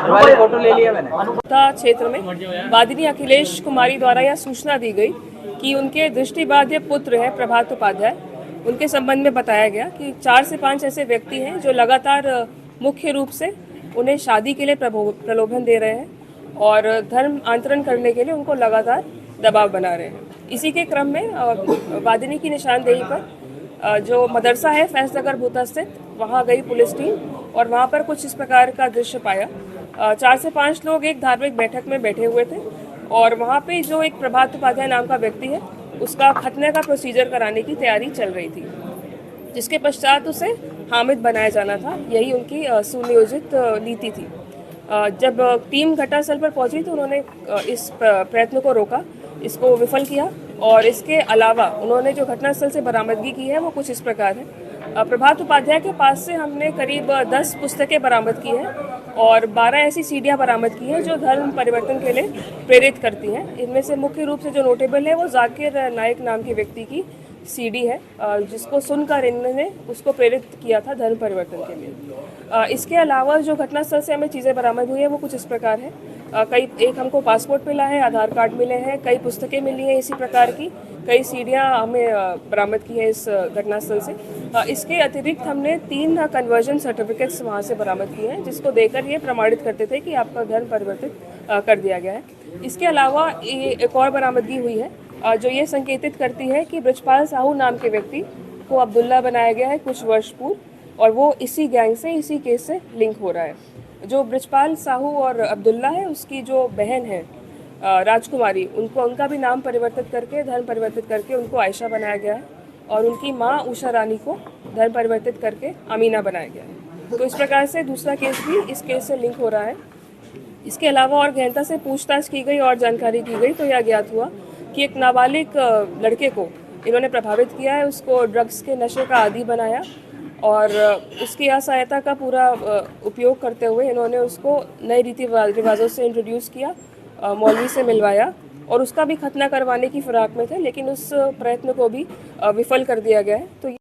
भाई फोटो ले लिया मैंने। क्षेत्र में वादिनी अखिलेश कुमारी द्वारा यह सूचना दी गई कि उनके दृष्टिबाध्य पुत्र है प्रभात उपाध्याय, उनके संबंध में बताया गया कि 4 से 5 ऐसे व्यक्ति हैं जो लगातार मुख्य रूप से उन्हें शादी के लिए प्रलोभन दे रहे हैं और धर्म आंतरण करने के लिए उनको लगातार दबाव बना रहे हैं। इसी के क्रम में वादिनी की निशानदेही पर जो मदरसा है फैजनगर भूता स्थित, वहाँ गई पुलिस टीम और वहाँ पर कुछ इस प्रकार का दृश्य पाया। 4 से 5 लोग एक धार्मिक बैठक में बैठे हुए थे और वहाँ पे जो एक प्रभात उपाध्याय नाम का व्यक्ति है उसका खतने का प्रोसीजर कराने की तैयारी चल रही थी, जिसके पश्चात उसे हामिद बनाया जाना था। यही उनकी सुनियोजित नीति थी। जब टीम घटनास्थल पर पहुंची तो उन्होंने इस प्रयत्न को रोका, इसको विफल किया और इसके अलावा उन्होंने जो घटनास्थल से बरामदगी की है वो कुछ इस प्रकार है। प्रभात उपाध्याय के पास से हमने करीब 10 पुस्तकें बरामद की हैं और 12 ऐसी सीडियाँ बरामद की हैं जो धर्म परिवर्तन के लिए प्रेरित करती हैं। इनमें से मुख्य रूप से जो नोटेबल है वो जाकिर नायक नाम के व्यक्ति की सीडी है, जिसको सुनकर इन्होंने उसको प्रेरित किया था धर्म परिवर्तन के लिए। इसके अलावा जो घटनास्थल से हमें चीज़ें बरामद हुई है वो कुछ इस प्रकार है। एक हमको पासपोर्ट मिला है, आधार कार्ड मिले हैं, कई पुस्तकें मिली हैं इसी प्रकार की, कई सीडियाँ हमें बरामद की हैं इस घटनास्थल से। इसके अतिरिक्त हमने 3 कन्वर्जन सर्टिफिकेट्स वहाँ से बरामद किए हैं, जिसको देकर ये प्रमाणित करते थे कि आपका धर्म परिवर्तित कर दिया गया है। इसके अलावा एक और बरामदगी हुई है जो ये संकेतित करती है कि ब्रजपाल साहू नाम के व्यक्ति को अब्दुल्ला बनाया गया है कुछ वर्ष पूर्व और वो इसी गैंग से, इसी केस से लिंक हो रहा है। जो ब्रजपाल साहू और अब्दुल्ला है उसकी जो बहन है राजकुमारी, उनका भी नाम परिवर्तित करके, धर्म परिवर्तित करके उनको आयशा बनाया गया है और उनकी माँ उषा रानी को धर्म परिवर्तित करके अमीना बनाया गया है। तो इस प्रकार से दूसरा केस भी इस केस से लिंक हो रहा है। इसके अलावा और गहनता से पूछताछ की गई और जानकारी की गई तो यह ज्ञात हुआ कि एक नाबालिग लड़के को इन्होंने प्रभावित किया है, उसको ड्रग्स के नशे का आदी बनाया और उसकी असहायता का पूरा उपयोग करते हुए इन्होंने उसको नए रीति रिवाजों से इंट्रोड्यूस किया, मौलवी से मिलवाया और उसका भी खतना करवाने की फिराक में थे, लेकिन उस प्रयत्न को भी विफल कर दिया गया है। तो